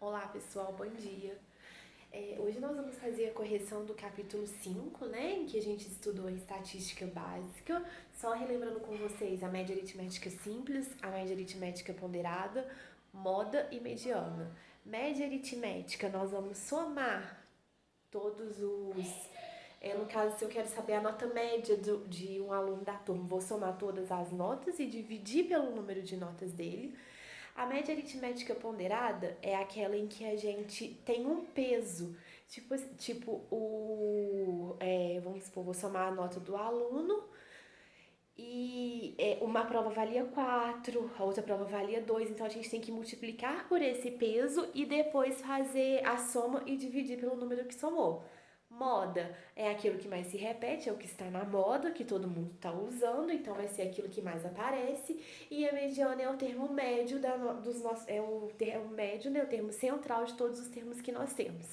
Olá pessoal, bom dia. Hoje nós vamos fazer a correção do capítulo 5, né, em que a gente estudou a estatística básica, só relembrando com vocês a média aritmética simples, a média aritmética ponderada, moda e mediana. Média aritmética, nós vamos somar todos os... no caso, se eu quero saber a nota média de um aluno da turma, vou somar todas as notas e dividir pelo número de notas dele. A média aritmética ponderada é aquela em que a gente tem um peso, vamos supor, vou somar a nota do aluno e uma prova valia 4, a outra prova valia 2, então a gente tem que multiplicar por esse peso e depois fazer a soma e dividir pelo número que somou. Moda é aquilo que mais se repete, é o que está na moda, que todo mundo está usando, então vai ser aquilo que mais aparece. E a mediana é o termo médio dos nossos, é o termo médio, né, o termo central de todos os termos que nós temos.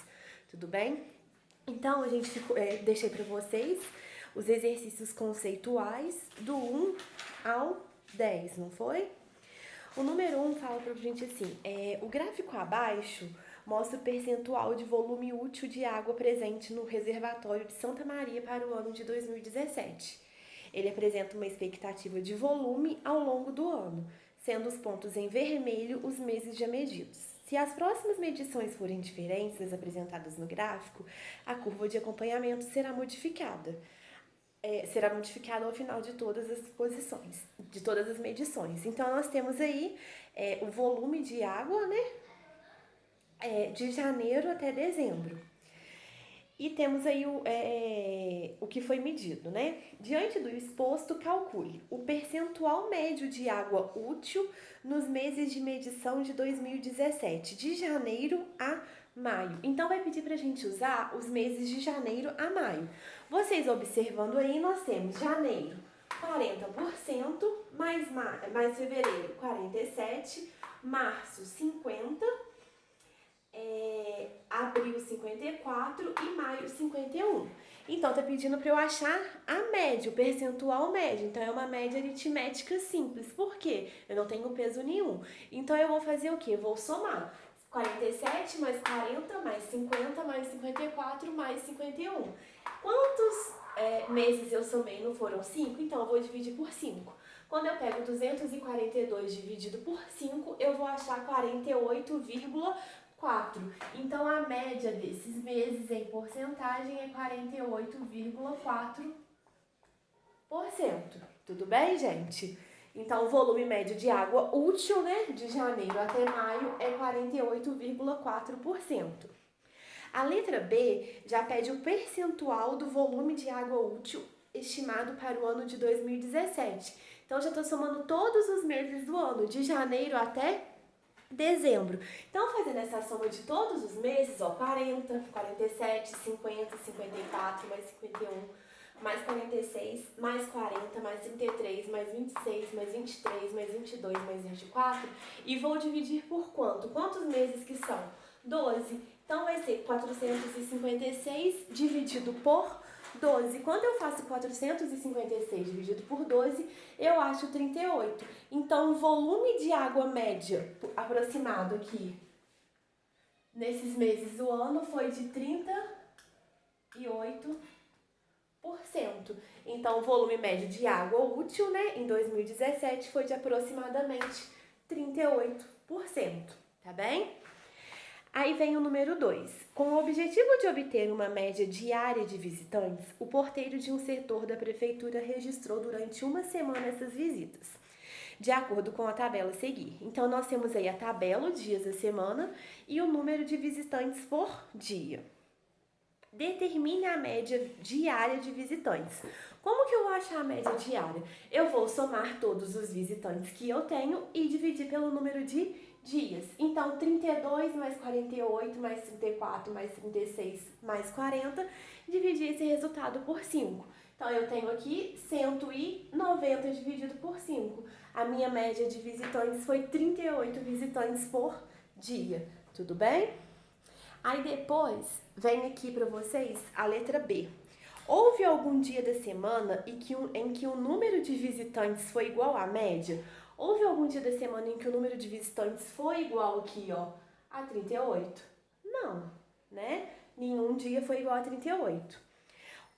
Tudo bem? Então a gente deixei para vocês os exercícios conceituais do 1 ao 10, não foi? O número 1 fala pra gente assim, o gráfico abaixo mostra o percentual de volume útil de água presente no reservatório de Santa Maria para o ano de 2017. Ele apresenta uma expectativa de volume ao longo do ano, sendo os pontos em vermelho os meses já medidos. Se as próximas medições forem diferentes das apresentadas no gráfico, a curva de acompanhamento será modificada. Será modificado ao final de todas as posições, de todas as medições. Então, nós temos aí o volume de água, né, de janeiro até dezembro. E temos aí o que foi medido, né? Diante do exposto, calcule o percentual médio de água útil nos meses de medição de 2017, de janeiro a maio. Então, vai pedir para a gente usar os meses de janeiro a maio. Vocês observando aí, nós temos janeiro 40%, mais fevereiro 47%, março 50%, abril 54 e maio 51. Então, tá pedindo para eu achar a média, o percentual médio. Então, é uma média aritmética simples. Por quê? Eu não tenho peso nenhum. Então, eu vou fazer o quê? Eu vou somar 47 mais 40 mais 50 mais 54 mais 51. Quantos meses eu somei? Não foram 5? Então, eu vou dividir por 5. Quando eu pego 242 dividido por 5, eu vou achar 48,4. Então, a média desses meses em porcentagem é 48,4%. Tudo bem, gente? Então, o volume médio de água útil, né, de janeiro até maio é 48,4%. A letra B já pede o percentual do volume de água útil estimado para o ano de 2017. Então, já estou somando todos os meses do ano, de janeiro até dezembro. Então, fazendo essa soma de todos os meses, 40, 47, 50, 54, mais 51, mais 46, mais 40, mais 33, mais 26, mais 23, mais 22, mais 24. E vou dividir por quanto? Quantos meses que são? 12. Então, vai ser 456 dividido por 12. Quando eu faço 456 dividido por 12, eu acho 38. Então, o volume de água média aproximado aqui nesses meses do ano foi de 38%. Então, o volume médio de água útil, né, em 2017 foi de aproximadamente 38%, tá bem? Aí vem o número 2. Com o objetivo de obter uma média diária de visitantes, o porteiro de um setor da prefeitura registrou durante uma semana essas visitas, de acordo com a tabela a seguir. Então, nós temos aí a tabela, os dias da semana e o número de visitantes por dia. Determine a média diária de visitantes. Como que eu vou achar a média diária? Eu vou somar todos os visitantes que eu tenho e dividir pelo número de dias. Então, 32 mais 48 mais 34 mais 36 mais 40, dividir esse resultado por 5. Então, eu tenho aqui 190 dividido por 5. A minha média de visitantes foi 38 visitantes por dia. Tudo bem? Aí depois, vem aqui para vocês a letra B. Houve algum dia da semana em que o número de visitantes foi igual à média? Houve algum dia da semana em que o número de visitantes foi igual aqui, ó, a 38? Não, né? Nenhum dia foi igual a 38.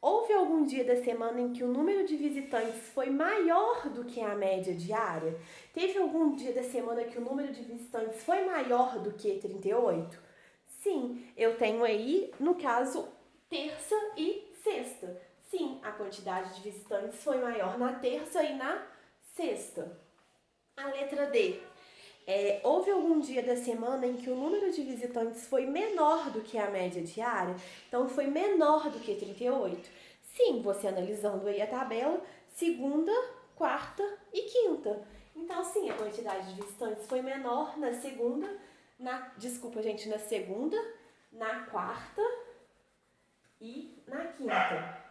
Houve algum dia da semana em que o número de visitantes foi maior do que a média diária? Teve algum dia da semana que o número de visitantes foi maior do que 38? Sim, eu tenho aí, no caso, terça e sexta. Sim, a quantidade de visitantes foi maior na terça e na sexta. A letra D. Houve algum dia da semana em que o número de visitantes foi menor do que a média diária? Então, foi menor do que 38? Sim, você analisando aí a tabela, segunda, quarta e quinta. Então, sim, a quantidade de visitantes foi menor na segunda, na segunda, na quarta e na quinta.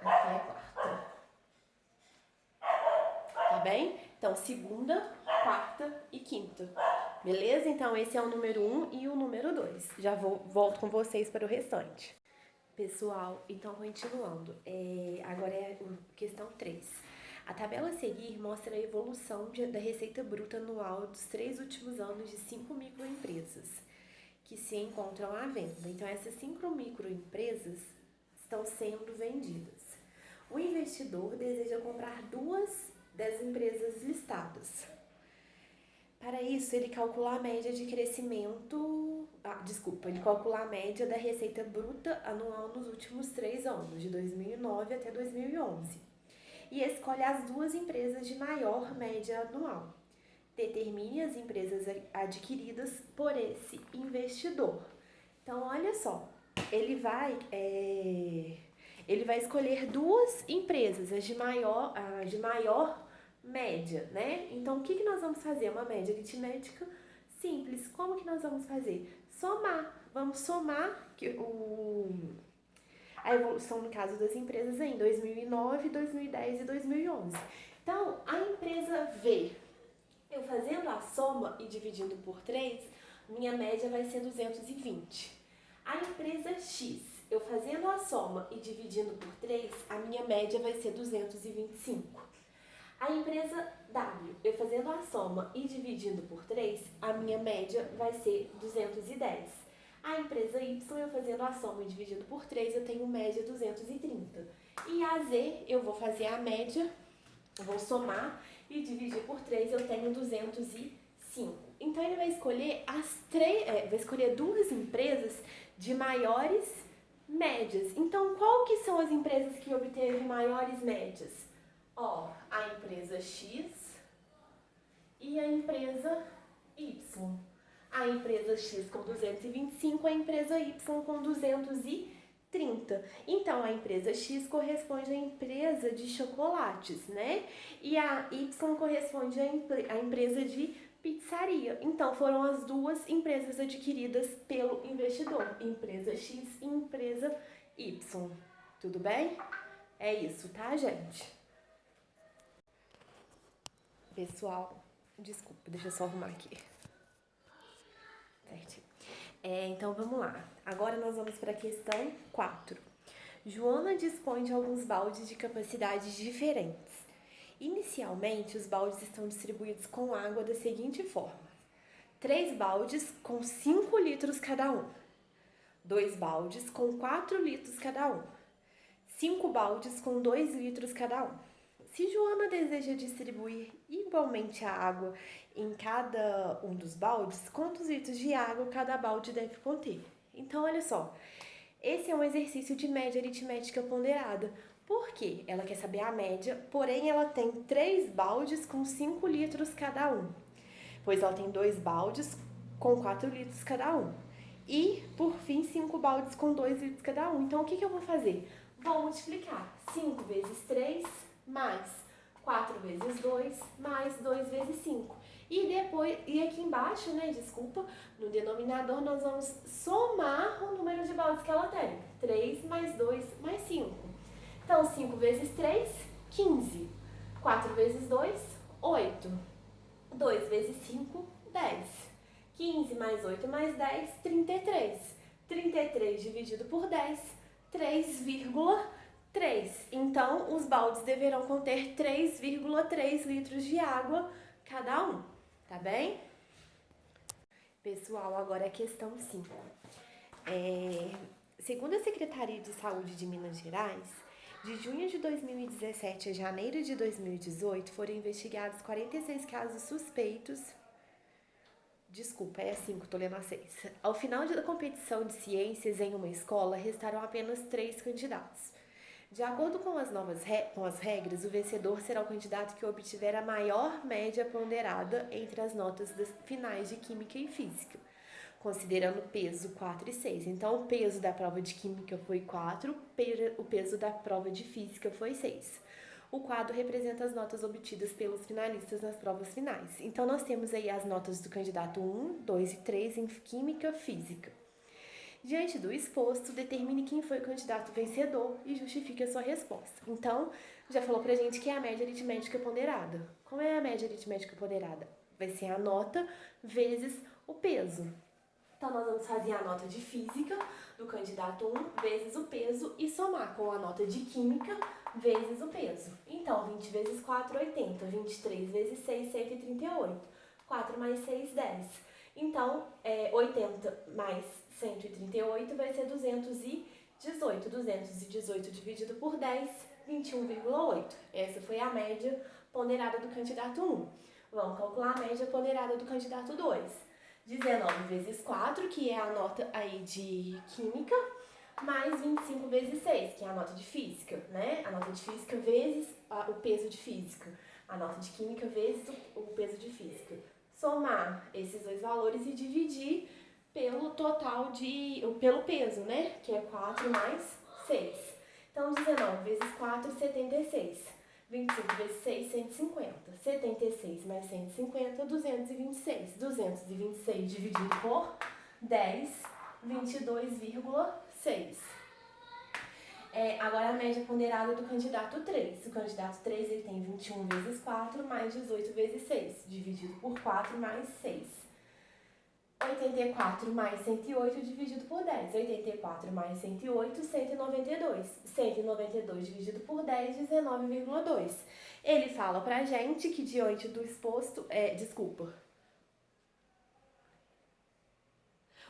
Aqui é quarta. Tá bem? Então, segunda, quarta e quinta. Beleza? Então, esse é o número 1 e o número 2. Já volto com vocês para o restante. Pessoal, então continuando. Agora é a questão 3. A tabela a seguir mostra a evolução da receita bruta anual dos 3 últimos anos de 5 microempresas que se encontram à venda. Então, essas 5 microempresas estão sendo vendidas. O investidor deseja comprar 2 das empresas listadas. Para isso, ele calcula a média de crescimento... ele calcula a média da receita bruta anual nos últimos 3 anos, de 2009 até 2011. E escolhe as 2 empresas de maior média anual. Determine as empresas adquiridas por esse investidor. Então, olha só, ele vai escolher 2 empresas, as de maior média, né? Então, o que nós vamos fazer? Uma média aritmética simples. Como que nós vamos fazer? Somar. Vamos somar a evolução, no caso das empresas, em 2009, 2010 e 2011. Então, a empresa V, eu fazendo a soma e dividindo por 3, minha média vai ser 220. A empresa X, eu fazendo a soma e dividindo por 3, a minha média vai ser 225. A empresa W, eu fazendo a soma e dividindo por 3, a minha média vai ser 210. A empresa Y, eu fazendo a soma e dividindo por 3, eu tenho média 230. E a Z, eu vou fazer a média, eu vou somar e dividir por 3, eu tenho 205. Então, ele vai escolher vai escolher 2 empresas de maiores médias. Então, qual que são as empresas que obteve maiores médias? A empresa X e a empresa Y. A empresa X com 225, a empresa Y com 230. Então, a empresa X corresponde à empresa de chocolates, né? E a Y corresponde à empresa de pizzaria. Então, foram as 2 empresas adquiridas pelo investidor, empresa X e empresa Y. Tudo bem? É isso, tá, gente? Pessoal, desculpa, deixa eu só arrumar aqui. Certinho. Então, vamos lá. Agora nós vamos para a questão 4. Joana dispõe de alguns baldes de capacidades diferentes. Inicialmente, os baldes estão distribuídos com água da seguinte forma: 3 baldes com 5 litros cada um, 2 baldes com 4 litros cada um, 5 baldes com 2 litros cada um. Se Joana deseja distribuir igualmente a água em cada um dos baldes, quantos litros de água cada balde deve conter? Então, olha só, esse é um exercício de média aritmética ponderada. Por quê? Ela quer saber a média, porém ela tem 3 baldes com 5 litros cada um, pois ela tem 2 baldes com 4 litros cada um. E, por fim, 5 baldes com 2 litros cada um. Então, o que eu vou fazer? Vou multiplicar 5 vezes 3 mais 4 vezes 2 mais 2 vezes 5. E aqui embaixo, no denominador, nós vamos somar o número de baldes que ela tem. 3 mais 2 mais 5. Então, 5 vezes 3, 15. 4 vezes 2, 8. 2 vezes 5, 10. 15 mais 8 mais 10, 33. 33 dividido por 10, 3,3. Então, os baldes deverão conter 3,3 litros de água cada um, tá bem? Pessoal, agora a questão 5. Segundo a Secretaria de Saúde de Minas Gerais, de junho de 2017 a janeiro de 2018 foram investigados 46 casos suspeitos. Desculpa, é 5, tô lendo a 6. Ao final da competição de ciências em uma escola, restaram apenas 3 candidatos. De acordo com as regras, o vencedor será o candidato que obtiver a maior média ponderada entre as notas finais de Química e Física, considerando peso 4 e 6. Então, o peso da prova de Química foi 4, o peso da prova de Física foi 6. O quadro representa as notas obtidas pelos finalistas nas provas finais. Então, nós temos aí as notas do candidato 1, 2 e 3 em Química e Física. Diante do exposto, determine quem foi o candidato vencedor e justifique a sua resposta. Então, já falou pra gente que é a média aritmética ponderada. Como é a média aritmética ponderada? Vai ser a nota vezes o peso. Então, nós vamos fazer a nota de física do candidato 1 vezes o peso e somar com a nota de química vezes o peso. Então, 20 vezes 4, 80. 23 vezes 6, 138. 4 mais 6, 10. Então, 80 mais 138 vai ser 218. 218 dividido por 10, 21,8. Essa foi a média ponderada do candidato 1. Vamos calcular a média ponderada do candidato 2. 19 vezes 4, que é a nota aí de química, mais 25 vezes 6, que é a nota de física, né? A nota de física vezes o peso de física. A nota de química vezes o peso de física. Somar esses dois valores e dividir pelo total pelo peso, né? Que é 4 mais 6. Então, 19 vezes 4, 76. 25 vezes 6, 150. 76 mais 150, 226. 226 dividido por 10, 22,6. Agora a média ponderada do candidato 3. O candidato 3 ele tem 21 vezes 4 mais 18 vezes 6, dividido por 4 mais 6. 84 mais 108 dividido por 10. 84 mais 108, 192. 192 dividido por 10, 19,2. Ele fala pra gente que diante do exposto...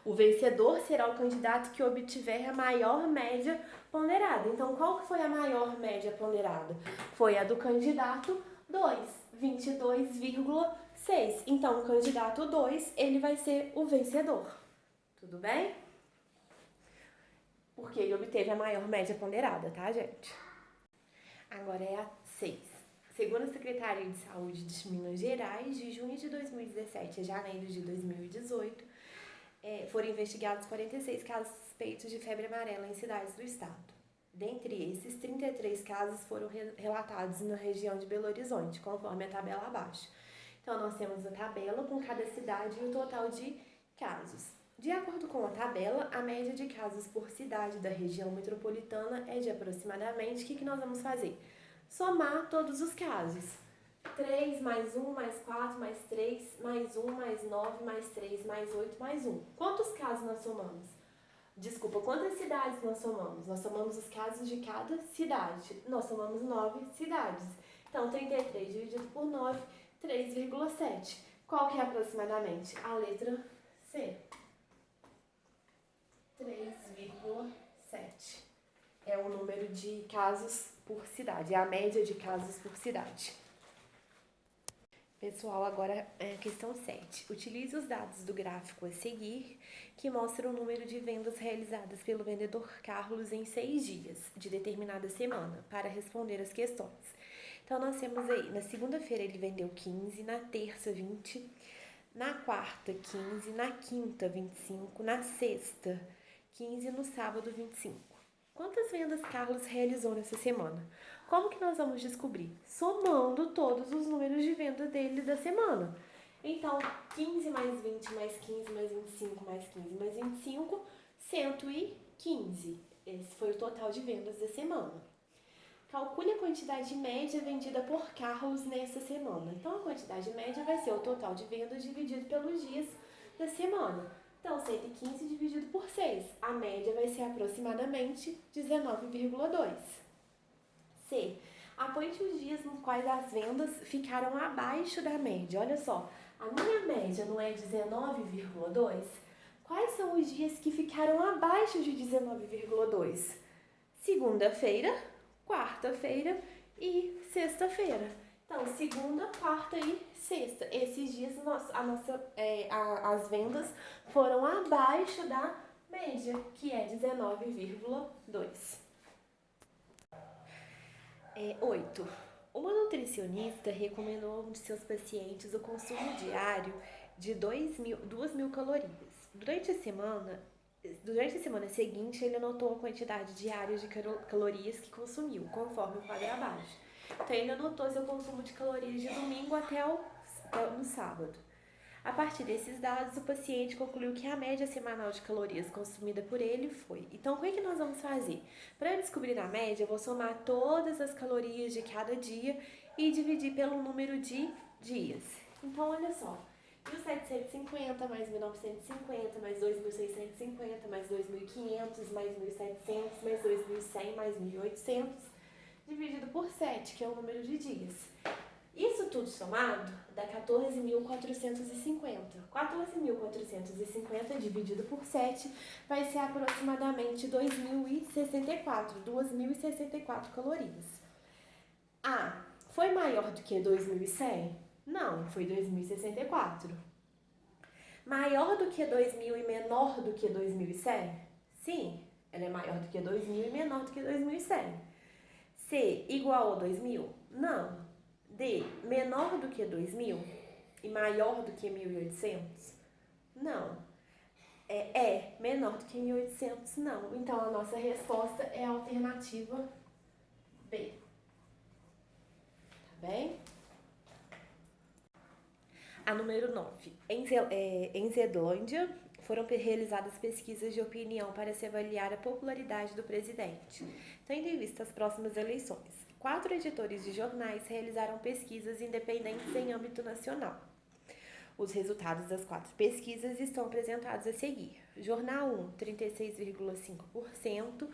O vencedor será o candidato que obtiver a maior média ponderada. Então, qual foi a maior média ponderada? Foi a do candidato 2, 22,6. Então, o candidato 2, ele vai ser o vencedor. Tudo bem? Porque ele obteve a maior média ponderada, tá, gente? Agora é a 6. Segundo a Secretaria de Saúde de Minas Gerais, de junho de 2017 a janeiro de 2018, foram investigados 46 casos suspeitos de febre amarela em cidades do estado. Dentre esses, 33 casos foram relatados na região de Belo Horizonte, conforme a tabela abaixo. Então, nós temos a tabela com cada cidade e o total de casos. De acordo com a tabela, a média de casos por cidade da região metropolitana é de aproximadamente, o que nós vamos fazer? Somar todos os casos. 3 mais 1 mais 4 mais 3 mais 1 mais 9 mais 3 mais 8 mais 1. Quantos casos nós somamos? Desculpa, quantas cidades nós somamos? Nós somamos os casos de cada cidade. Nós somamos 9 cidades. Então, 33 dividido por 9, 3,7. Qual que é aproximadamente? A letra C. 3,7. É o número de casos por cidade, é a média de casos por cidade. Pessoal, agora é a questão 7. Utilize os dados do gráfico a seguir, que mostra o número de vendas realizadas pelo vendedor Carlos em 6 dias de determinada semana, para responder as questões. Então, nós temos aí, na segunda-feira ele vendeu 15, na terça 20, na quarta 15, na quinta 25, na sexta 15, no sábado 25. Quantas vendas Carlos realizou nessa semana? Como que nós vamos descobrir? Somando todos os números de venda dele da semana. Então, 15 mais 20 mais 15 mais 25 mais 15 mais 25, 115. Esse foi o total de vendas da semana. Calcule a quantidade média vendida por Carlos nessa semana. Então, a quantidade média vai ser o total de vendas dividido pelos dias da semana. Então, 115 dividido por 6. A média vai ser aproximadamente 19,2. C. Aponte os dias nos quais as vendas ficaram abaixo da média. Olha só, A minha média não é 19,2? Quais são os dias que ficaram abaixo de 19,2? Segunda-feira, quarta-feira e sexta-feira. Então, segunda, quarta e sexta. Esses dias as vendas foram abaixo da média, que é 19,2. 8. Uma nutricionista recomendou a um de seus pacientes o consumo diário de 2.000 calorias. Durante a semana seguinte, ele anotou a quantidade diária de calorias que consumiu, conforme o quadro abaixo. Então, ele anotou seu consumo de calorias de domingo até no sábado. A partir desses dados, o paciente concluiu que a média semanal de calorias consumida por ele foi. Então, o que é que nós vamos fazer? Para descobrir a média, eu vou somar todas as calorias de cada dia e dividir pelo número de dias. Então, olha só. 1.750 mais 1.950 mais 2.650 mais 2.500 mais 1.700 mais 2.100 mais 1.800 dividido por 7, que é o número de dias. Isso tudo somado dá 14.450. 14.450 dividido por 7 vai ser aproximadamente 2.064 calorias. Ah, foi maior do que 2.100? Não, foi 2.064. Maior do que 2.000 e menor do que 2.100? Sim, ela é maior do que 2.000 e menor do que 2.100. C igual a 2.000? Não. D menor do que 2.000 e maior do que 1.800? Não. Menor do que 1.800? Não. Então, a nossa resposta é a alternativa B. Tá bem? A número 9. Em Zelândia, foram realizadas pesquisas de opinião para se avaliar a popularidade do presidente, tendo em vista as próximas eleições. 4 editores de jornais realizaram pesquisas independentes em âmbito nacional. Os resultados das 4 pesquisas estão apresentados a seguir. Jornal 1, 36,5%,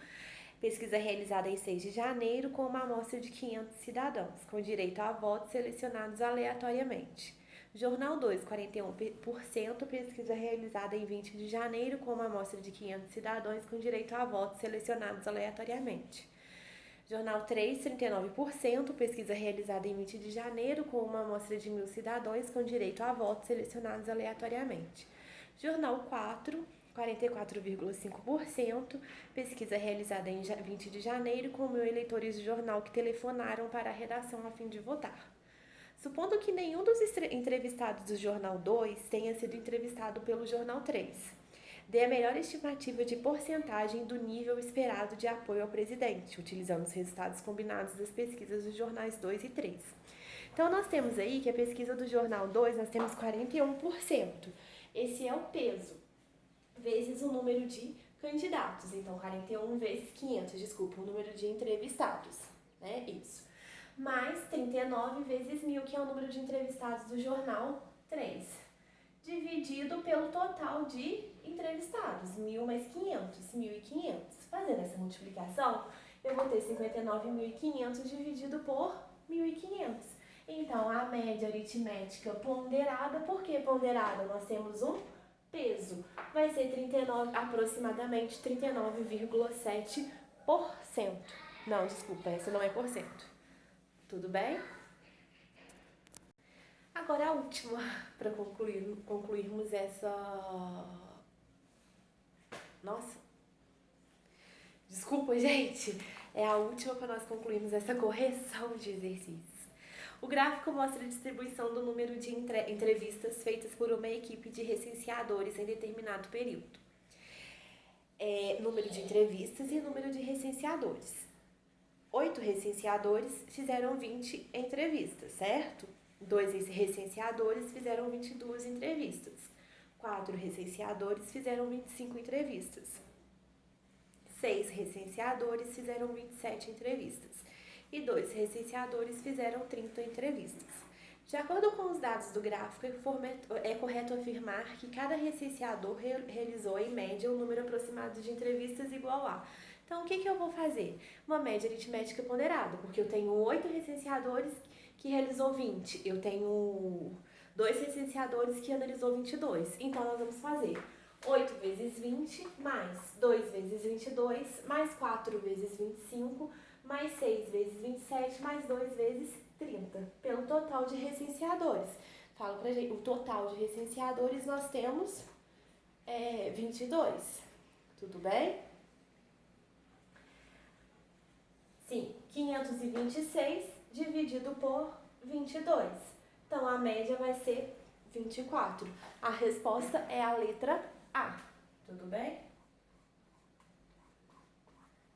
pesquisa realizada em 6 de janeiro com uma amostra de 500 cidadãos, com direito a votos selecionados aleatoriamente. Jornal 2, 41%, pesquisa realizada em 20 de janeiro com uma amostra de 500 cidadãos com direito a votos selecionados aleatoriamente. Jornal 3, 39%, pesquisa realizada em 20 de janeiro com uma amostra de 1.000 cidadãos com direito a votos selecionados aleatoriamente. Jornal 4, 44,5%, pesquisa realizada em 20 de janeiro com 1.000 eleitores de jornal que telefonaram para a redação a fim de votar. Supondo que nenhum dos entrevistados do Jornal 2 tenha sido entrevistado pelo Jornal 3, dê a melhor estimativa de porcentagem do nível esperado de apoio ao presidente, utilizando os resultados combinados das pesquisas dos jornais 2 e 3. Então, nós temos aí que a pesquisa do Jornal 2, nós temos 41%. Esse é o peso, vezes o número de candidatos. Então, 41 vezes 500, desculpa, o número de entrevistados, né? Isso. Mais 39 vezes 1.000, que é o número de entrevistados do Jornal 3, dividido pelo total de entrevistados, 1.000 mais 500, 1.500. Fazendo essa multiplicação, eu vou ter 59.500 dividido por 1.500. Então, a média aritmética ponderada, por que ponderada? Nós temos um peso, vai ser aproximadamente 39,7%. Não, desculpa, essa não é por cento. Tudo bem? Agora a última, para concluirmos essa... Nossa! Desculpa, gente! É a última para nós concluirmos essa correção de exercícios. O gráfico mostra a distribuição do número de entrevistas feitas por uma equipe de recenseadores em determinado período. Número de entrevistas e número de recenseadores. 8 recenseadores fizeram 20 entrevistas, certo? 2 recenseadores fizeram 22 entrevistas. 4 recenseadores fizeram 25 entrevistas. 6 recenseadores fizeram 27 entrevistas. E 2 recenseadores fizeram 30 entrevistas. De acordo com os dados do gráfico, é correto afirmar que cada recenseador realizou, em média, um número aproximado de entrevistas igual a... Então, o que eu vou fazer? Uma média aritmética ponderada, porque eu tenho 8 recenseadores que realizou 20. Eu tenho dois recenseadores que analisou 22. Então, nós vamos fazer 8 vezes 20, mais 2 vezes 22, mais 4 vezes 25, mais 6 vezes 27, mais 2 vezes 30, pelo total de recenseadores. Fala pra gente, o total de recenseadores nós temos 22, tudo bem? Sim, 526 dividido por 22. Então, a média vai ser 24. A resposta é a letra A, tudo bem?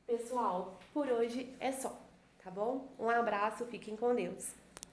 Pessoal, por hoje é só, tá bom? Um abraço, fiquem com Deus.